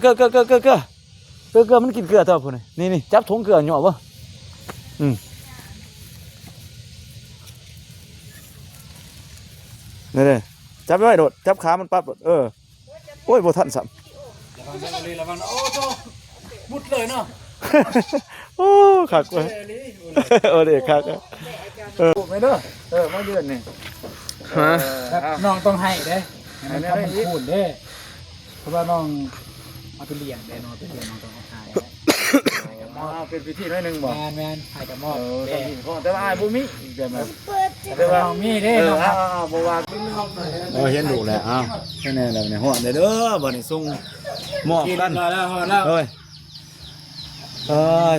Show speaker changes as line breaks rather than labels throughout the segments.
เกลือมันกินเกลือเท่าพุ่นนี่จับถุงเกลือหยอบ่นี่จับไว้โดดจับขามันปั๊บโอ้ยบ่ทันซ้ำ
ระวังโอ้โตมุดเลยเนาะ
โอ้คักเว้ยเด็กคักไม่เด้อมาเยือนนี่
น้องต้องให้เด้ให้มันพูดเด้เพราะว่าน้องเอาไปเลี้ยงเด้น้องไปเลี้ยงน้องต้องให้
เป็นพิธีน้อยนึงบ่
แม่นให้กับมอบ
แต่ว่าอ้ายบ่มีแบบนั้น
แต่ว่าน้องมีเด้น้อง
บ่ว่าเห็นดูแล้วอ้าวแน่ๆแล้วนี่ฮอดเด้อบ่นี่ส่งมอบกันเฮ้ย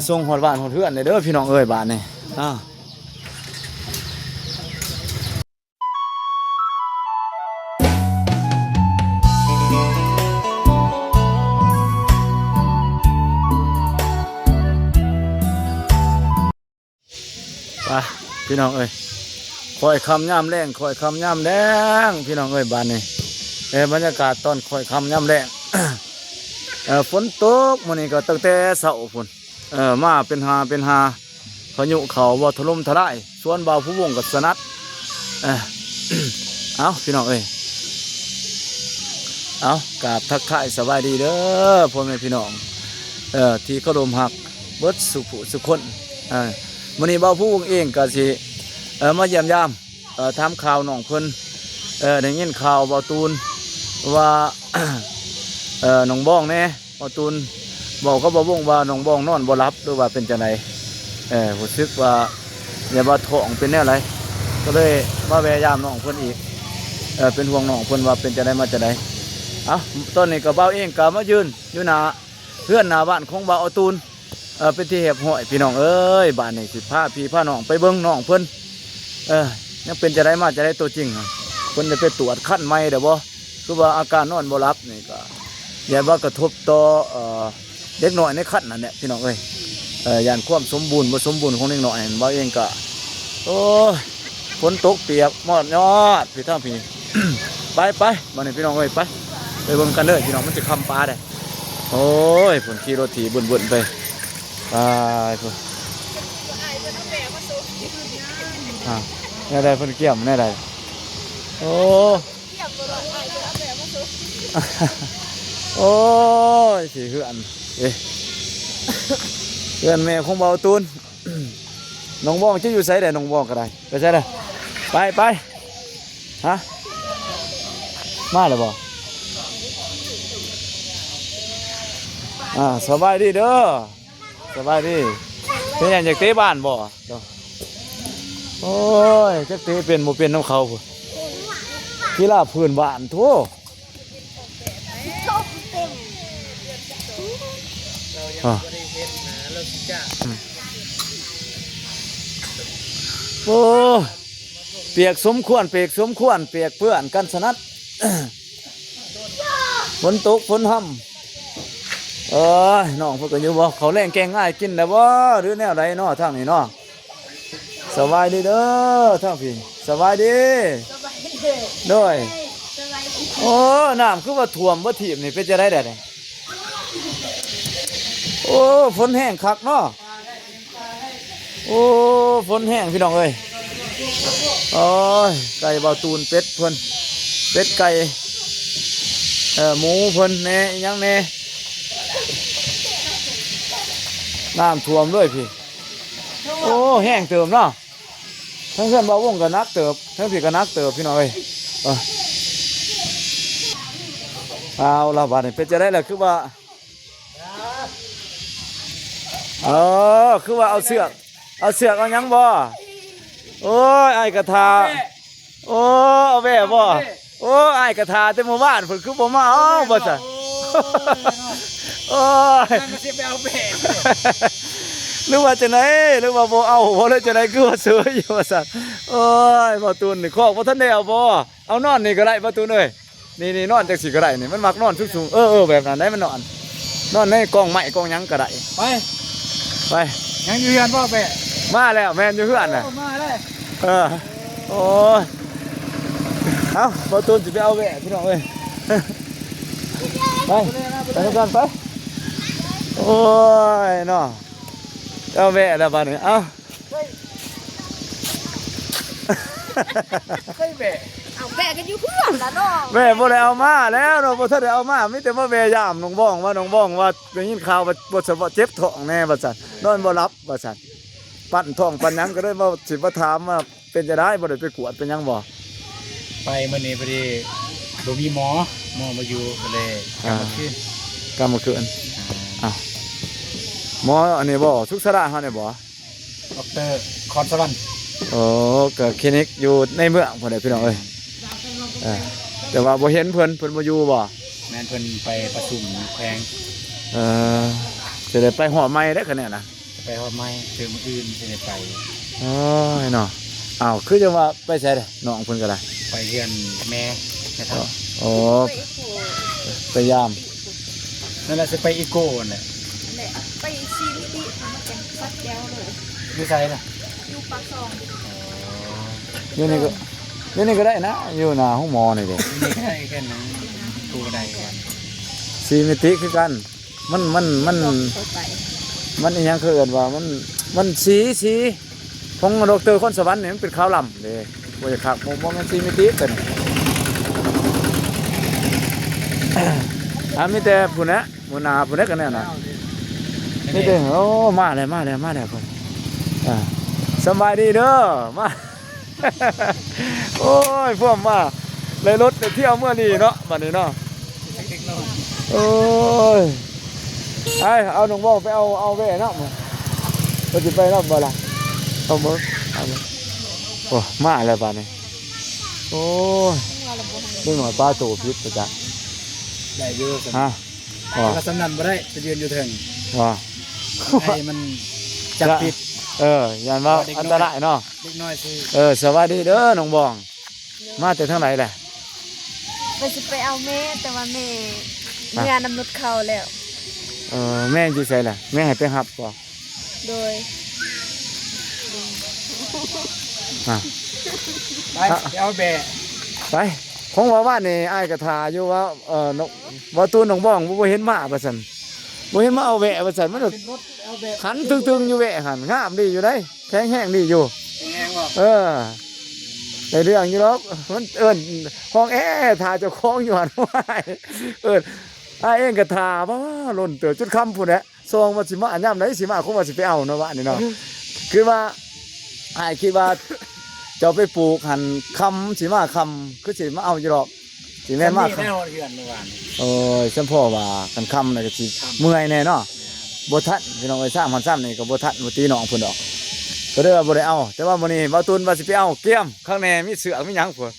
ส่งฮอดบ้านฮอดเฮือนเด้อพี่น้องเอ้ยบ้านนี่ไปพี่น้องเอ้ยคอยคำย่ำแรงคอยคำย่ำแรงพี่น้องเอ้ยบ้านนี้บรรยากาศตอนคอยคำย่ำแรงฝนตกมื้อนี้ก็ตั้งแต่เช้าพุ่นมาเป็นหาพายุเขาบ่ถล่มทลายสวนบ่าวผู้วงกับสนัดเอาพี่น้องเอ้ยเอากราบทักทายสบายดีเด้อพ่อแม่พี่น้องที่เคารพฮักเบิดสุขคนมื้อนี้บ่าวผู้วงเองก็สิมาเยี่ยมยามทำข่าวน้องเพิ่นได้ยินข่าวบ่าวตูนว่าน้องบ้องแน่บ่าวตูนบอกก็บ่าววงว่าน้องบ้องนอนบ่หลับหรือว่าเป็นจังไดรู้สึกว่าอย่าว่าท้องเป็นแนวไรก็เลยมาแวะยามน้องเพิ่นอีกเป็นห่วงน้องเพิ่นว่าเป็นจังไดมาจังไดตอนนี้ก็บ่าวเองก็มายืนอยู่หน้าเพื่อนหน้าบ้านของบ่าวตูนเป็นที่เห็บห้อยพี่น้องเอ้ยบ้านนี้สิพาพี่พาน้องไปเบิ่งน้องเพิ่นยังเป็นจะได้มาจะได้ตัวจริงเพิ่นจะไปตรวจขั้นใหม่เด้อบ่คือว่าอาการนอนบ่หลับนี่ก็อย่าว่ากระทบต่อเด็กน้อยในขั้นนั่นแหละพี่น้องเอ้ยย่านความสมบูรณ์บ่สมบูรณ์ของเด็กน้อยบ่เองก็โอ้ยฝนตกเปียกมอดยอดพี่ทั้งพี่ ไปบ้านนี้พี่น้องเอ้ยไปเบิ่งกันเด้อพี่น้องมันจะคำปลาได้โอ้ยฝนขี่รถถีบุ่นไปพุ่นแน่ได้เพิ่นเกี่ยมแน่ได้โอ้โอ้ยสิเฮือนเฮือนแม่ของเบาตูนน้องบ้องจะอยู่ไสได้น้องบ้องก็ได้ไปไสได้ไปฮะมาแล้วบ่สบายดีเด้อสบายดีเป็นอย่างจากเตะบ้านบ่โอ้ยจักเตะเป็นบ่เป็นน้ำเขาพุ่นกีฬาพื้นบ้านโธ่โอ้เปียกสมควรเปียกเปื้อนกันสนัดฝนตกฝนห่ำน้องเพิ่นก็อยู่บ่เขาแรงแกงง่ายกินได้บ่หรือแนวใดเนาะทางนี้เนาะสบายดีเด้อทางพี่สบายดีด้วยโอ้น้ำคือว่าท่วมบ่ถีบนี่เป็นจะได้แดดนี่โอ้ฝนแห้งคักเนาะโอ้ฝนแห้งพี่น้องเอ้ยโอ้ยไก่บ่าวตูนเป็ดเพิ่นเป็ดไก่หมูเพิ่นแหน่ยังแหน่น้ำท่วมเลยพี่โอ้แห้งเติมเนาะทั้งเพื่อนบ่าววงก็นักเติบทั้งพี่ก็นักเติบพี่น้องเอ้ยเอาละบาดนี้เป็นจะได้แหละคือว่าคือว่าเอาเสือกเอายังบ่โอ้ยไอ้กระทาโอ้เอาแม่บ่โอ้ไอ้กระทาแต่หมู่บ้านเพิ่นคือบ่มาเอาบ่จ้ะโอ้ย
มันสิไปเอาแม่
หรือว่าจะไหนหรือว่าบ่เอาบ่เลยจะไหนคือว่าเสืออยู่ว่าซั่นโอ้ยบ่ตูนนี่คอกบ่ทันได้เอาบ่เอานอนนี่ก็ได้บ่ตูนเอ้ยนี่นอนจังสิก็ได้นี่มันมักนอนสูงๆแบบนั้นได้มันนอนในกองไม้กองหยังก็ได้ไป
ยังอยู่เฮือนบ่แม่
มาแล้วแม่นอยู่เฮือนน่ะ
มาเลย
โอ้ยเอาบ่ตูนสิไปเอาแหวะพี่น้องเอ้ย ไปไปด้วยกันไปโอ้ยเนาะเอาแวะแล้วบ้านนี้เอ้า
ใช่แบะ
เอาแบกกันอยู่เพื่อนละน้อง
แม่บ่ได้เอามาแล้วเนาะบ่ทันได้เอามามีแต่มาแวะยามน้องบ้องว่าน้องบ้องว่าได้ยินข่าวว่าบ่สบเจ็บท้องแน่ว่าซั่นนอนบ่หลับว่าซั่นปั้นท้องปั้นหยังก็เลยมาสิมาถามว่าเป็นจะได้บ่ได้ไปกวดเป็นหยังบ่
ไปมื้อนี้พอดีบ่มีหมอมาอยู่ก็เลยกลับมาขึ้น
กำมาคืนอ้าวหมออันนี้บ่สุขสระเฮานี่บ่
ดรคอนสวรรค์
โอ้ก็คลินิกอยู่ในเมืองพุ่นน่ะพี่น้องเอ้ยแต่ว่าบ่เห็นเพิ่นบ่อยู่บ่
แม่นเพิ่นไปประชุมแพง
เออจะได้ไปหอใหม่ได้คะแนนนะ
ไปฮอดไม้ถึงมื้ออื่นสิได้ไป
โอ้ยเนาะอ้าวคือจังว่าไปใส่เด้น้องเพิ่นก็ได้
ไปเรียนแม่นะครับ
โอ้
ไปอีกโห
ไปยาม
นั่นแหละสิไปอีโก้นั่นแหละ
แหละไปซีมิติมาเป็นซัดแก้วเลย
อยู่ไสน่ะ
อยู่ปากซอง
อยู่นี่ก็อยู่นี่ก็ได้นะอยู่หน้าห้องหมอนี่เด้
นี่ได้แค่นั้นกูได้กัน
ซีมิติคือกันมัน
เข้าไป
มันอีหยังคือเอิ้นว่ามันสีของดรคนสวรรค์นี่มันเป็นขาวลำเด้บ่จะคักบ่แม่นซีมิติเป็นมีแต่ผู้นะผู้นาผู้นะกันแน่น่ะ นี่เด้อโอ้มาแล้วคนสบายดีเด้อมา โอ้ยพวกมาเลยรถไปเที่ยวเมื่อนี้เนาะบัดนี้เนาะโอ้ยไอเอาหนุ่มบอกไปเอาแว่เนาะเราจะไปเนาะบ่ล่ะเอามือโอ้มาแล้วบัดนี้โอ้ยนี่หน่อยปลาโตพิษประจักษ์
ได้อยู่ส
ฮะว่า
ก็สำนันบ่ได้ไปยืนอยู่เถิง
ว่า
ให้มันจับผิด
ยันว่าอันตรายเนาะ
เล็กน้อยสิ
สวัสดีเด้อน้องบอง มาแต่ทางไหนแหละ
ไปสิไปเอาแม่แต่ว่าแม่เมื่อนำรถเขาแล้ว
แม่อยู่ไสล่ะแม่ให้ไปหับบ่
โดย
อ่ะ
ไปไปเอาแบะ
ไปของว่านี่อ้ายกระทาอยู่ว่านกว่าตูนน้องบองบ่เห็นมาว่าซั่นบ่เห็นมาเอาแวะว่าซั่นมัน
ขึ้นรถเอาแบะ
ขันตึงๆอยู่แวะหันงามดีอยู่ได้แข็งแห้งดีอยู่
แงงบ่
ในเรื่องอยู่หรอกมันเอิ้นห้องทาเจ้าของอยู่หั่นว่าเอิ้นอ้ายเองกระทาบ่ล้นเตือจุดค่ำพุ่นแหละซองว่าสิมายามใดสิมาคงว่าสิไปเอาเนาะว่านี่เนาะ คือว่าอ้ายคิดว่าเจ้าไปปลูกหันคำสิมาคำคือสิมาเอาอยู่ดอกสิแม่นมาก
ได้ฮอดเฮือนเมื่อวาน
โอ้ยฉันพ่อว่ากันคำน่ะก็สิเมื่อยแน่เนาะบ่ทันพี่น้องไอ้ซ้ำมันซ้ำนี่ก็บ่ทันบ่ตีน้องพุ่นดอกก็เลยว่าบ่ได้เอา แต่ว่ามื้อนี้บ่าวตูนว่าสิไปเอาเกี้ยมข้างในมีเสือกมีหยังพุ่น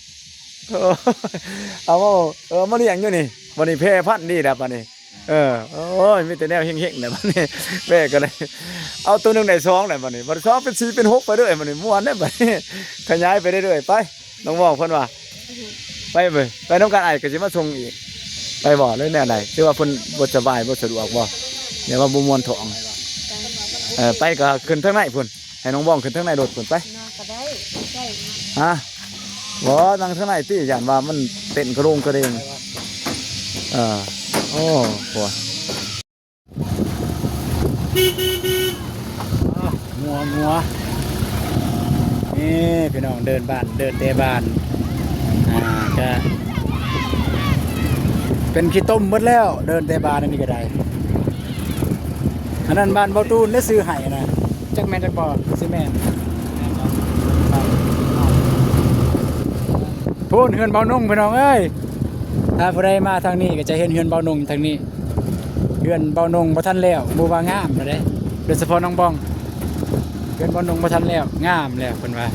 เอามาเลี้ยงอยู่นี่บัดนี้แพร่พันธุ์นี่แหละบัดนี้โอ้ยมีแต่แนวเฮงๆแหละบัดนี้แม่ก็เลยเอาตัวหนึงได้2แหละบัดนี้บัด2เป็น4เป็น6ไปเรื่อยบัดนี้ม่วนเด้บัดนี้ขยายไปเรื่อยๆไปน้องบอกเพิ่นว่าไปเว้ยไปน้ำกันอ้ายก็สิมาส่งอีกไปบ่เลยแนวใดคือว่าเพิ่นบ่สบายบ่สะดวกบ่เดี๋ยวว่าบ่ม่วนท้องไปก็ขึ้นทางไหนพุ่นให้น้องบ้องขึ้นทางไหนโดดพุ่นไป
น่าก็ได้ได้
ฮะบ่นั่งทางไหนติย่านว่ามันเต้นกระโดงกระเดงโอ้โห
งัวนี่พี่น้องเดินบ้านเดินเตะบ้านก็เป็นขี้ต้มหมดแล้วเดินเตะบ้านอันนี้ก็ได้อันนั้นบ้านเบาตูนได้ซื้อไห้นะจักแม่นจักบ่ซื้อแม่นพูนเฮือนเบานุ่งพี่น้องเอ้ยถ้าผู้ใดมาทางนี้ก็จะเห็นเฮือนเบานุ่งทางนี้เฮือนเบานุ่งบ่ทันแล้วบ่ว่างามเลยโดยเฉพาะน้องบองเฮือนเบานุ่งบ่ทันแล้วงามแล้วเพิ่นว่า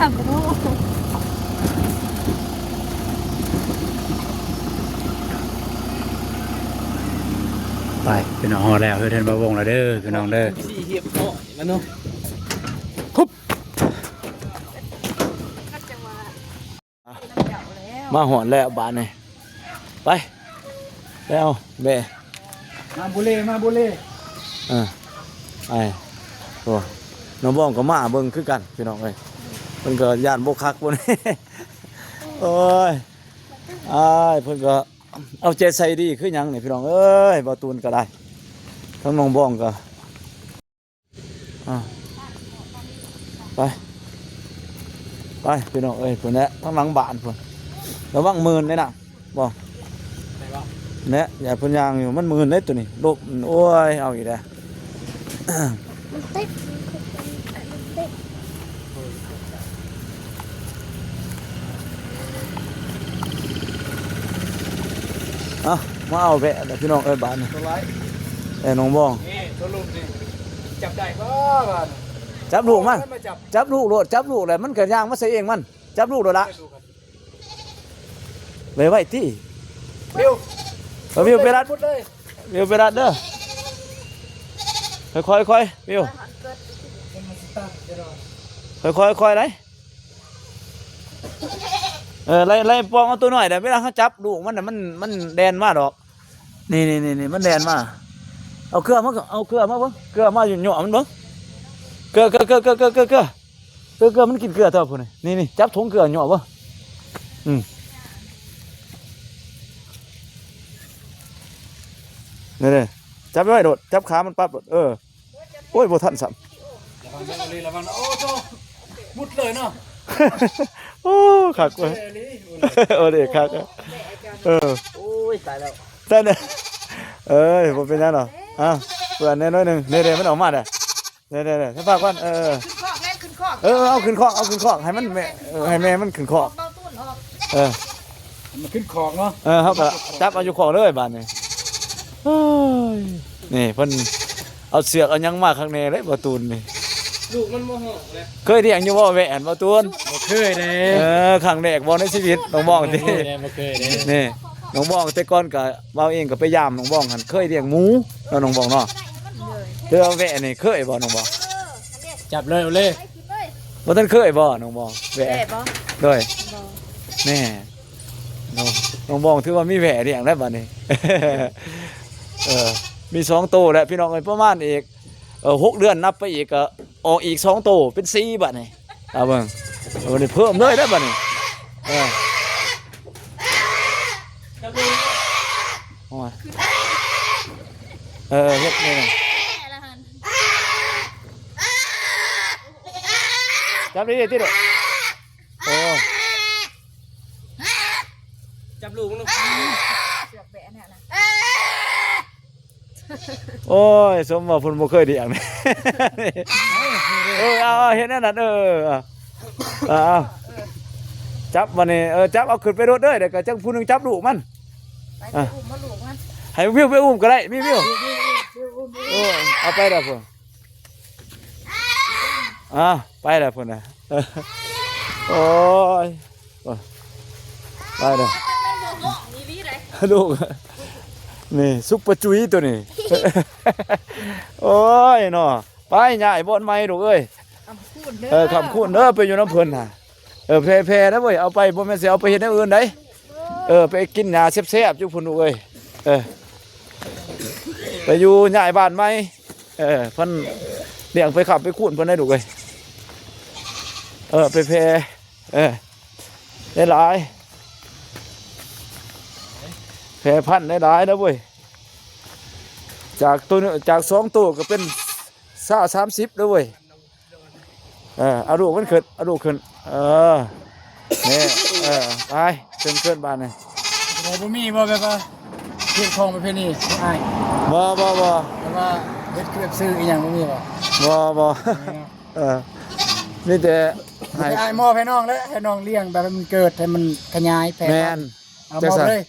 ำรู้
ไปพี่น้องฮอดแล้วเฮือนบ่าวงแล้วเด้อพี่น้องเด้อ
สี่เหียบเนาะแล้วเนาะ
ทุบ
ก็จะมาน้ำเก่าแล้ว
มาหอนแล้วบานนี่ไปแล้วแม่
มาบุเล่มาบุเล่
ไปโอ้น้องบ้องก็มาเบิ่งคือกันพี่น้องเอ้ยเพิ่นก็ย่านบ่คักบ่นี่ โอ้ยอ้ายเพิ่นก็เอาใจใส่ดีคือหยังนี่พี่น้องเอ้ยบ่ตูนก็ได้ทั้งน้องบ้องก็ไปไปพี่น้องเอ้ยเพิ่นแหละทั้งหลังบ้านเพิ่นระวังมืนเด้น่ะบ่เนี่ยอย่าเพิ่นย่างอยู่มันมืนเด้ตัวนี้ลูกโอ้ยเอาอีกแล้ว
มันติดมันติด
มาเอาแพะแล้วพี่น้องเอ้ยบ้านนี่
ตัวไร
น้องบ้อง
นี่ตัวลูกนี่จับได้ก็บ้าน
จับลูกมัน
มาจับ
จับลูกโลดจับลูกเลยมันเกิดย่างมาใส่เองมันจับลูกโลดละเลยไว้ที่
บิว
วิวไปรัด
พูดเลย
วิวไปรัดเด้อค่อยๆค่อยๆวิวค่อยๆค่อยๆไรไล่ปองเอาตัวหน่อยแต่เวลาเขาจับลูกมันน่ะมันแดนมาดอกนี่มันแดนมาเอาเครือมาเอาเครือมาเบิ่งเครือมาอยู่หย่อมันเบิ่งเกลือมันกินเกลือเท่าพุ่นนี่จับถุงเกลือหย่อบ่นี่จับไว้โดดจับขามันปั๊บโดดโอ้ยบ่ทันซ้ำ
ระวังโอ้โตมุดเลยเนาะ
โอ้คักเว้ยเด็กคัก
โอ้ยตายแล้ว
ใช่เนี่ยผมเป็นยังหรอเปิดแน่น้อยหนึ่งเนี่ยมันออกมาเนี่ยถ้าฝากวัน
ขึ้นคอกแม่ขึ้นคอก
เอาขึ้นคอกให้มันแม่ให้แม่มันขึ้นคอก
เบาตุ้นออก
มันขึ้นของเนาะ
เขาก็จับเอาอยู่คอกเลยบ้านนี่นี่เพิ่นเอาเสือกเอายังมาข้างในเลยประตูนี่
ลูกมันโมโหเลย
เคยเรียงอยู่ว่าแหวนประตูน
บ่เคยเด้
ครั้งแรกบ่ในชีวิตน้องบ้องที่
บ่เคยเด้
นี่น้องบ้องแต่ก่อนก็เว้าเองก็ไปยามน้องบ้องหันเคยเลี้ยงหมูแล้วน้องบ้องเนาะเด้อแหวนนี่เคยบ่น้องบ้อง
จับเลยเอาเลย
บ่ทันเคยบ่น้องบ้องแหว
แก่
น
บ่
ด้วย
บ่
แน่น้องบ้องถือว่ามีแหวเลี้ยงแล้วบัดนี้ มี2โตวแล้วพี่น้องเอ้ยประมาณอีก6เดือนนับไปอีกก็ออกอีก2โตวเป็น4บัดนี้เอาเบิ่งวันนี้เพิ่มเลยได้อบัดนี้เฮ็ดนี่จับดีๆติเด้อโอ้
จับลูกมัน
เสือกแบะเนี่ยนะ
โอ้ยสมว่าเพิ่นบ่เคยเลี้ยงนี่เอาเฮ็ดนั่นน่ะเอาจับบัดนี้จับเอาขึ้นไปรถเด้อเดี๋ยวก็จังผู้หนึงจับลูกมัน
ไปอุ้มมาลูกมัน
ให้วิวไปอุ้มก็ได้วิวเอาไปเด้อพุ่นไปเด้อพุ่นน่ะโอ้ยไปเด้อลูกนี่ซุปเปอร์จุ้ยตัวนี้ โอ้ยเนาะไปใหญ่บ่อนใหม่ลูกเอ้ย
คำพูดเด้อ
คำคูณเด้อไปอยู่น้ำเพิ่นน่ะแพร่นะเว้ยเอาไปบ่แม่นสิเอาไปเฮ็ดแนวอื่นได้ไปกินหญ้าแซ่บๆอยู่พุ่นลูกเอ้ยไปอยู่ใหญ่บ้านใหม่เพิ่นเลี้ยงไปขับไปคูณเพิ่นได้ลูกเอ้ยไปแพร่ได้หลายแพร่พันธุ์ได้หลายนะเว้ยจากตัวจาก2ตัวก็เป็น30แล้วเว้ยเอาลูกมันขึ้นเอาลูกขึ้นนี่ไปเกินบ้านนี่
บ่มีบ่แบบว่าเฮ็ดของประเภทนี้อ้าย
บ่
แต่ว่าเฮ็ดเครื่องซื้ออีหยังบ่มีบ่
นี่แต่ให้
ให้อ้ายมอบให้น้องแล้วให้น้องเลี้ยงแบบมันเกิดให้มันขยายแผ่
แมน
เอามอบเลย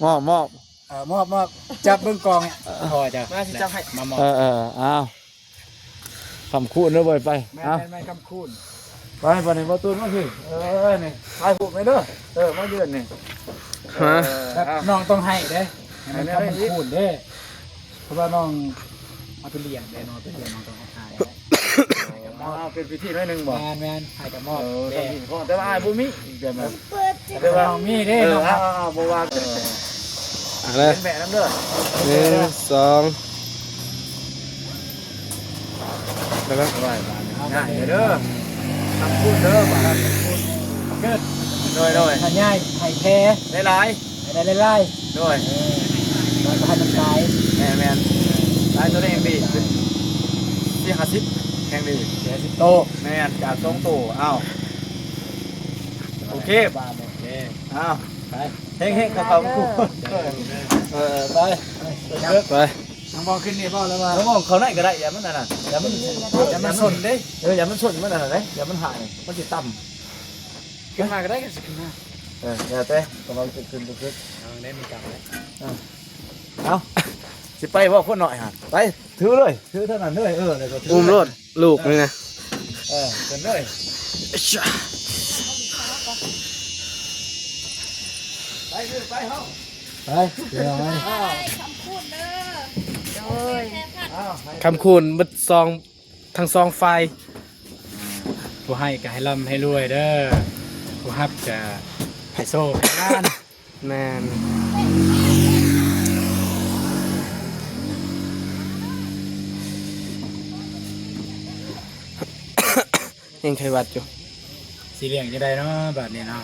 มอบ
มอบจับเบิ่งกองพอจ้ะมาสิจับให้มามอบ
เอาคำคูณเด้อเว้ยไป
แม่
เอา
คำคูณ
ไปบ่นี่บ่ตูนมาพี่นี่ไปผูกไปเด้อมาเดือนนี่
ฮะ
แบบน้องต้องให้เด้ให้มันคำมันพูดเด้เพราะว่าน้องเอาไปเลี้ยงเด้น้องไปเลี้ยงน้องต้องให้
เป็นพิธีน้อยนึงบ่
แมนให้กับมอบ
เด้
เด้
แต่ว่าอ้ายบ่มีอีกแบบนั้น
แต่ว่าน้องมีเด้น้องครับ
บ่ว่า
อะไร
เป็นแม่น้ำเด้อ
1 2แล้วก็
ง่ายเด้อทำพูดเด้อบ่า
เกิด
น้อย
ให้ง่ายให้แพ้
หลาย
ให้ได้ไล่
ๆน้อย
มันก็ให้มันตาย
แม่นหลายตัวเองดีที่50แห่งดี
เสียสิโต
แม่นจาก2ตู้อ้าวโอเค
บ้านโอเค
อ้าว
ไป
เฮ้งๆกับเขาคู่ไป
ไป
น้องบอกขึ้นนี่พ่อแล้วว่า
แล้วมองเขาไหนก็ได้อย่ามันนั่นน่ะอย่ามันสนเด้อย่ามันสนมันนั่นน่ะเด้อย่ามันหายมันสิต่ำ
ขึ้นมาก็ได้กันสิขึ้นมา
อย่าเต้กำลังจะขึ้น
เอาได้มีกลับแล้ว
เอาสิไปว่าคนหน่อยฮะไปถือเลยถือเท่านั้นเลยแล้วก็ถื
อุ้มรถลูกนี่นะ
เกินเลยไปเฮา
ไปเดี๋ยวไว้
โอ้ย
คำคูณเบิดซองทั้งซองไฟ
ผู้ให้ก็ให้ร่ำให้รวยเด้อผู้ฮับจะให้โซ่ให้ล้าน
แมนยังไขวัดอยู่
สีเหลืองจะได้เนาะแบบนี้เนาะ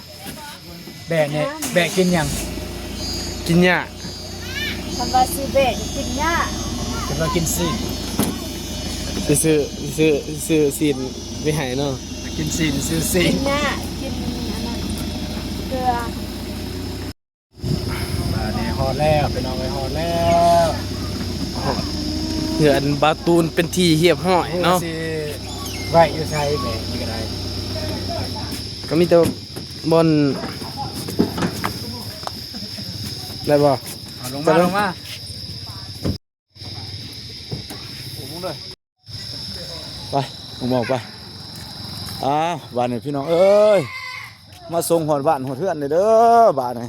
แบกเนี่ยแบกกินหยัง
กินหญ้า
คำว่าสิเบะกินหญ้า
จะมากินซี
ซื้อซีนไปให้เนาะ
กินซีนซื้อซี
กินหญ้ากินอันนั้นเกลือ
แบบนี้ฮอดแล้วไปน้องไปฮอดแล้ว
เหือนบาตูนเป็นทีเหียบห้อยเนาะ
สิไว้อยู่ใช้แบกนี่ก็ได้
ก็มีแต่บนได้บ่
เอาลงมาลงมา
ไปผมบอกไปบ้านนี่พี่น้องเอ้ยมาส่งหอดบ้านหอดเทือนเลยเด้อบ้านนี่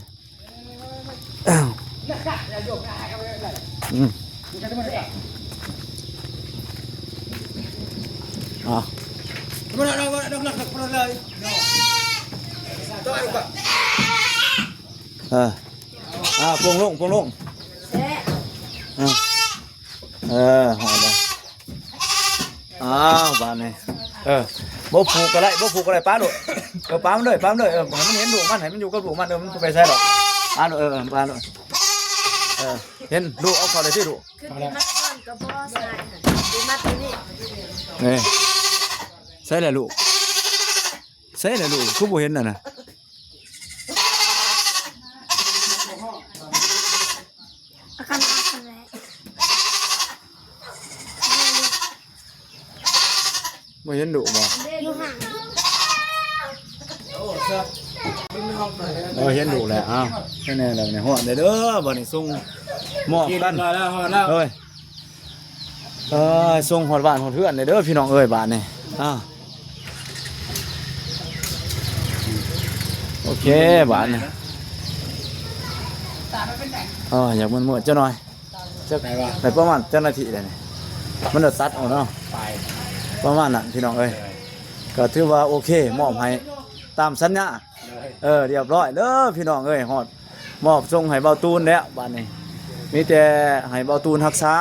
พวงลง
แซ่
หอดเลยบ้านนี่บ่ผูกอะไรป้าดูป้ามันเลยให้มันเห็นดูมันให้มันอยู่กับดูมันมันไปใช่หรอกป้าดูป้าดูเห็นดูเอาเข้าเลยที่ดู
คือที่มัดก่อนกับพ่อใส่ที่มัดตัวนี้
นี่ใช่เลยลูกคือบ่เห็นน่ะนะ
อาการอะไร
บ่เห็นดูบ่
อยู่ห่าง
เห็นดูแล้วอ้าวแค่นี้แล้วเนี่ยฮอดเด้อบ่นี่ส่งมอบ
กิน
กัน
มาแล้วฮอดแล้ว
เอ้ยส่งหอดบ้านหอดเพื่อนเด้อพี่น้องเอ้ยบ้านนี่โอเคบ้านนี่อยากมันเจ้าหน่อยจะ
ไหนวะ
ไปประมาณเจ้าหน้าที่เลยนี่มันจะตัดเอาเนาะ
ไป
ประมาณนั้นพี่น้องเอ้ยก็ถือว่าโอเคมอบให้ตามสัญญาเรียบร้อยเด้อพี่น้องเอ้ยฮอดมอบส่งให้เบาตูนแล้วบ้านนี้มีแต่ให้เบาตูนรักษา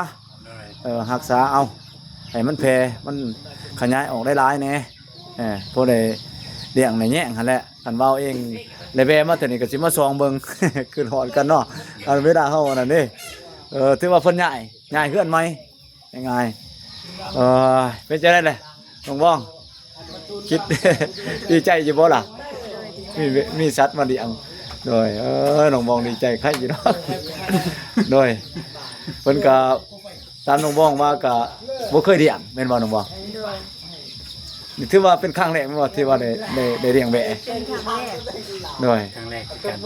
รักษาเอาให้มันแพร่มันขยายออกได้หลายแหน่พวกได้เลี้ยงในแย่งหั่นแหละคันเว้าเองได้แวะมาแต่นี่ก็สิมาซองเบิ่ง ขึ้นฮอดกันเนาะอันเวลาเฮานั่นเด้ถือว่าเพิ่นย้ายเฮือนใหม่ง่ายๆเป็นจังได๋ล่ะน้องบ้องคิด ดีใจอยู่บ่ล่ะมีสัตว์มาเลี้ยงโดยน้องบ้องดีใจใครอยู่เนาะ โดยเพิ่นก็ตามน้องบ้องว่าก็บ่เคยเลี้ยงแม่นบ่น้องบ้อง
โดย
นี่ถือว่าเป็นครั้งแรกแม่นบ่ที่ว่าได้เลี้ยงแบะ
เป็นครั้งแรก
โดย
ครั้งแรกกัน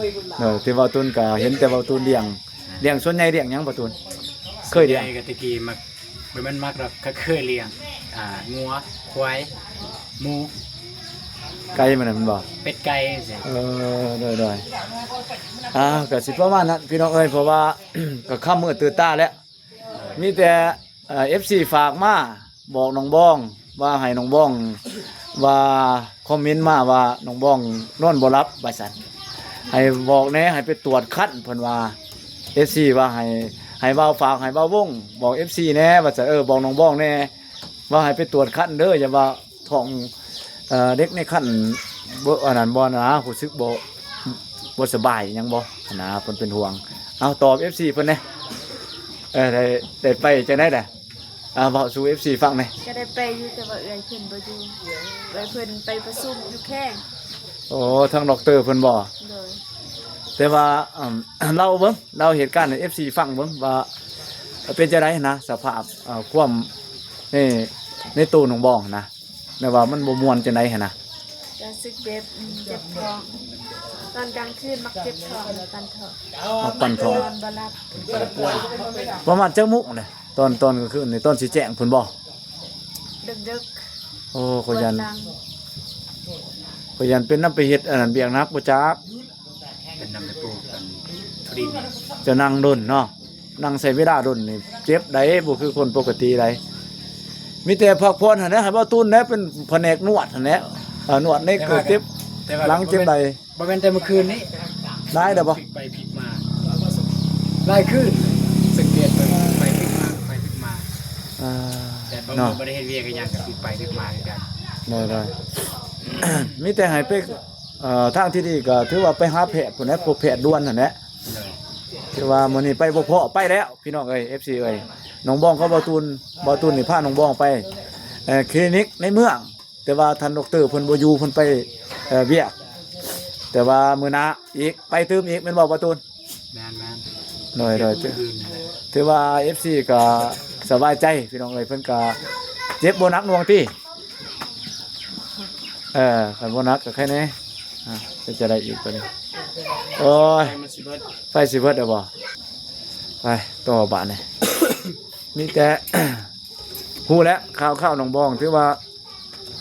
ที่ว่าตูนก็เห็นแต่ว่าตูนเลี้ยงส่วนใหญ่เลี้ยงหยังบ่ตูนเคยเลี้ยง
กตะกี้มักมันมักแบบก็เคยเลี้ยงงัวควายหมู
ไก่มันน่ะมันบ่
เป็ดไก่สิ
โดยก็สิประมาณนั้นพี่น้องเอ้ยเพราะว่า ก็ค่ำมืดตื่นตาแล้วมีแต่FC ฝากมาบอกน้องบ้องว่าให้น้องบ้องว่าคอมเมนต์มาว่าน้องบ้องนอนบ่หลับว่าซั่นให้บอกแหน่ให้ไปตรวจคัดเพิ่นว่า FC ว่าให้เว้าฝากให้เว้าวงบอก FC แหน่ว่าจะบอกน้องบ้องแหน่ว่าให้ไปตรวจคัดเด้ออย่าว่าท้องเด็กในคันบ่อันนั้นบ่นะรู้สึกบ่สบายหยังบ่นะเพิ่นเป็นห่วงเอาตอบ FC เพิ่นแหน่ได้ไปจังได๋ล่ะเว้าสู่ FC ฟังแหน่
ก็ได้ไปอยู่แต่ว่าเอื้อยเพิ่นบ่อยู่เอื้อยเพิ่นไปประชุมอยู่แข้ง
โอ้ทางดอกเตอร์เพิ่นบ่
โดย
แต่ว่าเราเบิ่งเราเหตุการณ์ให้ FC ฟังเบิ่งว่าเป็นจังได๋นะสภาพความในตู้หนองบ้องนะแม่ว่ามันบ่ม่วนจังได๋หั่นนะ
ก็สึกเจ็บท้องตอนกลางคืนมักเจ็บท้องปันท้อง
มาปั่นทอง
นอนบ่หลับ
ประมาณจักมุกเลยตอนกลางคืนนี่ตอนสิแจ้งเพิ่นบ่
ดึก
โอ้
ๆ
ขยัน
ดัง
ขยันเป็นน้ำไปเฮ็ดอันนั้นเบียกนักบ่จัก
เป็นนำไปปลูกกันทุดิน
จะนั่งดนเนาะนั่งใส่เวลาดนนี่เจ็บได้บ่คือคนปกติได้มีแต่พักผ่อนหั่นแหละให้บ่ตูนแหละเป็นแผนกนวดหั่นแหละนวดในเกิดเจ็บหลังเจ็บใด
บ่แม่นแต่เมื่อคืนนี้
ได้เด้อบ่
พลิกไปพลิกมาไล่ขึ้นสังเกตไปพลิกมาไปพลิกมา
อ่า
แต่บาง
เนาะ
มื้อบ่ได้เฮ็ดเวียกกันหยังก็พลิกไปพลิกมาคือกัน
ได้ มีแต่ให้ไปทางที่ดีก็ถือว่าไปหาแพทย์พุ่นแหละพบแพทย์ด่วนนั่นแหละ ถือว่ามื้อนี้ไปบ่พอไปแล้วพี่น้องเอ้ย FC เอ้ยน้องบ้องเขาบ่ตูนนี่พาน้องบ้องไปคลินิกในเมือง แต่ว่าท่านดอกเตอร์เพิ่นบ่อยู่เพิ่นไปเวียกแต่ว่ามื้อหน้าอีกไปเติมอีกแม่นบ่บ่ตูน
แม่น
หน่อย
คืนนั่นแหละ
ถือว่า FC ก็สบายใจพี่น้องเอ้ยเพิ่นก็เจ็บบ่หนักหน่วงติคันบ่หนักก็แค่นี้เป็นจะได้อีกตัวนี้โอ้ย
มันสิเบิด
ไฟสิเบิดได้บ่ไปต่อบาดนี่ มีแต่ ฮู้แล้วข่าวน้องบ้องถือว่า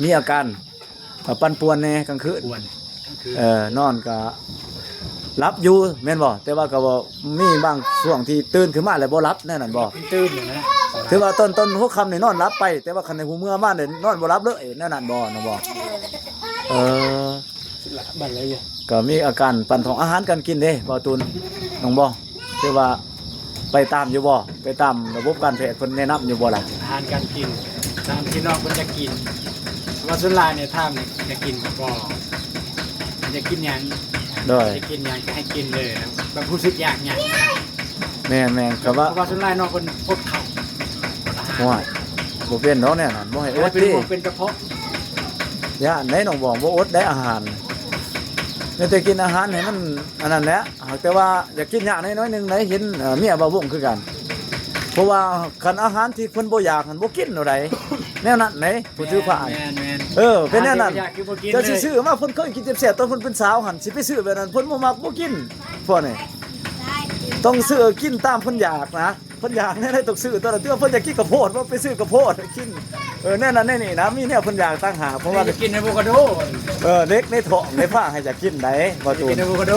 มีอาการปั่นป่วนแน่กลางคืน
อ้วนคือ
นอนก็รับอยู่แม่นบ่แต่ว่าก็บ่มีบางช่วงที่ตื่นขึ้นมาแล้วบ่รับแน่นั่นบ่
ตื่นอยู่นะ
ถือว่าต้นหัวค่ำนี่นอนรับไป แต่ว่าคันในหูเมื่อมาเนี่ยนอนบ่รับเลยแน่นั่นบ่น้องบ่เออ
บัดเลยอยู่
ก็มีอาการปั่นท้องอาหารการกินเด้บ่ตูนน้องบ่ถือว่าไปตามอยู่บ่ไปตามระบบการแพทย์เพิ่นแนะนำอยู่บ่ล่ะ
อาหารการกินตามที่น้องเพิ่นจะกินว่าสุดลายเนี่ยถ้ามนี่จะกินก็จะกินหยัง
โดย
จะกินหยังก็ให้กินเลยนะแบบรู้สึกอยากหยัง
แม่นๆก็ว่า
เพราะว่าสุดลายน้องเพิ่นพดเข่าพดอาหาร
โอ้ยบ่เป็นเนาะเนี่ยนั่นบ่ให้อ
แล้ว
ด
เป็น
ติ
พวกเป็นกระเพาะ
ย่านได้น้องบ่บ่อดได้อาหารแม้แต่กินอาหารให้มันอันนั้นแหละหากแต่ว่าอยากกินยากน้อยๆนึงได้เห็นเมียบ่าวงคือกัน เพราะว่าคันอาหารที่เพิ่นบ่อยากหันบ่กินเท่าใดแนวนั้นไหนผู้ถือผ้า
แม่น
เป็นแนวนั้น
อยากกินบ่กิน
จะ
เลย
ซื้อมาเพิ่นเคยกินแซ่บๆตอนเพิ่นเป็นสาวหันสิไปซื้อแบบนั้นเพิ่นบ่มักบ่กินพวกนี้ต้องซื้อกินตามเพิ่นอยากนะเพิ่นอยากแน่ๆต้องซื้อตอนนั้นที่ว่าเพิ่นอยากกินข้าวโพดว่าไปซื้อข้าวโพดกินแน่นั้นแน่นี่นะมีแนวเพิ่นอยากต่างหากเพราะว่า
จะกินอะโวคาโด
เด็กในท้องในผ้าให้จะกินได้บ่
จะ
ตู
กิ
น
นอะโวคาโด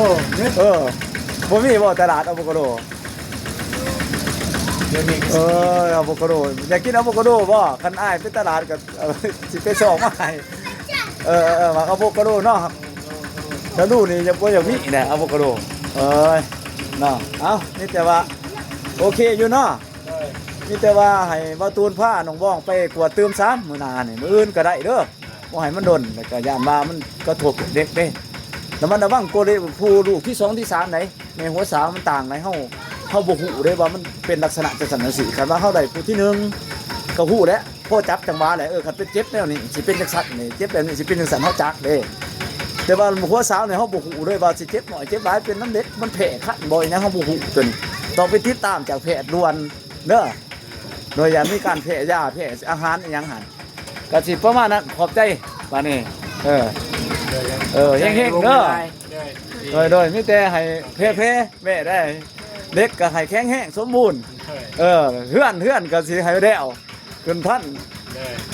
บ่มีบ่ตลาดอะโวคาโด
เดี๋ยวนี้
อะโวคาโดอยากกินอะโวคาโดบ่คันอ้ายไปตลาดก็สิไปส่องมาให้ว่าอะโวคาโดเนาะแล้วดูนี่จะบ่อยากมีแหละอะโวคาโดเนาะเอานี่แต่ว่าโอเคอยู่เนาะนี่แต่ว่าให้บ่ตูนผ้าน้องบ้องไปกวดเติมซ้ำมื้อหน้านี่มื้ออื่นก็ได้เด้อบ่ให้มันดนแล้วก็ย่านว่ามันกระทบเด็กเด้แล้วมันระวังโกเดผู้ลูกที่2ที่3ไหนในหัวสาวมันต่างไหนเฮาบ่ฮู้เด้ว่ามันเป็นลักษณะจังซั่นจังซี่คันว่าเฮาได้ผู้ที่1ก็ฮู้แล้วพอจับจังหวะแหละคันเป็นเจ็บแนวนี้สิเป็นจังซั่นนี่เจ็บแบบนี้สิเป็นจังซั่นเฮาจักเด้แต่ว่าหัวสาวเนี่ยเฮาบ่ฮู้เด้ว่าสิเจ็บน้อยเจ็บหลายเป็นน้ำเด็ดมันแผลคันบ่อยนะเฮาบ่ฮู้ตัวนี้ต้องไปติดตามจากแพทย์ด่วนเด้อโดยอย่ามีการแพ้ยาแพ้อาหารอีหยังหั่นก็สิประมาณนั้นขอบใจบัดนี้เฮงๆเด้อโดยมีแต่ให้เพแม่ได้เด็กก็ให้แข็งแรงสมบูรณ์เฮือนก็สิให้แล้วขึ้นท่าน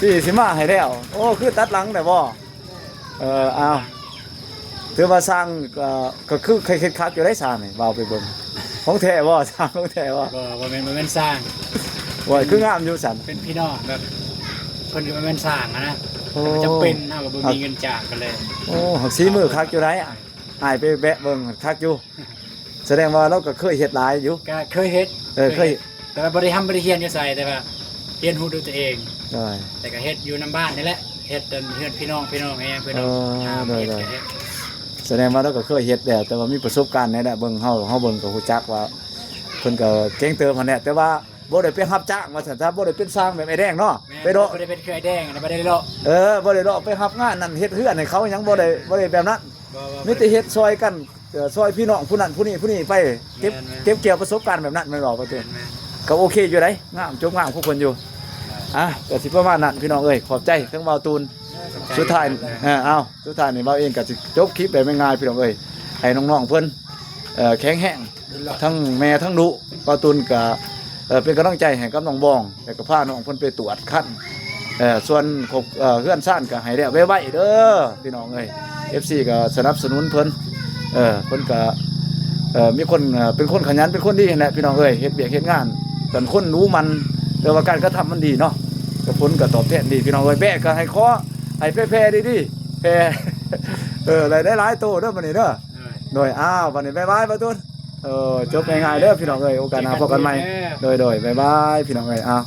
ที่สิมาให้แล้วโอ้คือตัดหลังได้บ่ เอาถือว่าสร้างก็คือเคยคิดคักอยู่ได้สร้างนี่เบาไปเบิ่งของแท้บ่สร้างของแท้บ่
บ่แม่นสร้าง
ว่าคืองามอยู่สัน
เป็นพี่น้องแบบเพิ่นก็บ่แม่นสร้างอะนะ
โอ้
มันจำเป็นเฮาก็บ่มีเงินจ้างกันเลย
โอ้หักสีมือคักอยู่ได้อายไปแวะเบิ่งคักอยู่แสดงว่าเราก็เคยเฮ็ดหลายอยู่
ก็เคยเฮ็ด
เคย
แต่ว่าบ่ได้ทำบ่ได้เรียนอยู่ไสแต่ว่าเรียนรู้ด้วยตัวเอง
ได้
แต่ก็เฮ็ดอยู่นํบ้านนี่แหละเฮ็ดจนเฮือนพี่น้องเองเพิ่นเอา
อ๋อ
หา
ได้
เฮ็ด
ได้
ก็เฮ็ด
แสดงว่าเราก็เคยเฮ็ดแล้วแต่ว่ามีประสบการณ์ในนั้นเบิ่งเฮาเบิ่งก็ฮู้จักว่าเพิ่นก็เก่งเติมหั่นแหละแต่ว่าบ่ได้ไปรับจ้างว่าซั่นถ้าบ่ได้เป็นสร้างแบบไอ้แดงเนาะไปโดะ
บ่ได้เป็นเคยแดงนะบ่ได้เลาะ
บ่ได้เลาะไปรับงานนั่นเฮ็ดเฮือนให้เขาหยังบ่ได้แบบนั้น
บ่
มีแต่เฮ็ดซอยกันซอยพี่น้องผู้นั้นผู้นี้ไปเก็บ
แม่นๆ
เก็บเกี่ยวประสบการณ์แบบนั้นแม่นบ่ประตู
แม่น
ก็โอเคอยู่ได้งามจบงามผู้คนอยู่ก็สิประมาณนั้นพี่น้องเอ้ยขอบใจทั้งเบาตูน
ๆ
สุดท้ายเอาสุดท้ายนี่เบาเองก็สิจบคลิปแบบง่ายๆพี่น้องเอ้ยให้น้องๆเพิ่นแข็งแรงทั้งแม่ทั้งลูกเบาตูนก็เป็นกำลังใจให้กับน้องบองแล้วก็พาน้องเพิ่นไปตรวจคันส่วนเฮือนซ่านก็ให้ได้ไว้เด้อพี่น้องเอ้ย FC ก็สนับสนุนเพิ่นเพิ่นก็มีคนเป็นคนขยันเป็นคนดีนั่นแหละพี่น้องเอ้ยเฮ็ดเวียกเฮ็ดงานเป็นคนรู้มันแต่ว่าการกระทำมันดีเนาะก็ผลก็ตอบแทนดีพี่น้องเอ้ยแบะก็ให้ขอให้แพ้ๆดีๆแพ้ อะไรได้หลายโตเด้อบัดนี้เด้อโดยอ้าวบัดนี้บ๊ายบายบ่ตุนจบง่ายๆเด้อพี่น้องเอ้ยโอกาสหน้าพบกันใหม่โดยบ๊ายบายพี่น้องเอ้ยอ้าว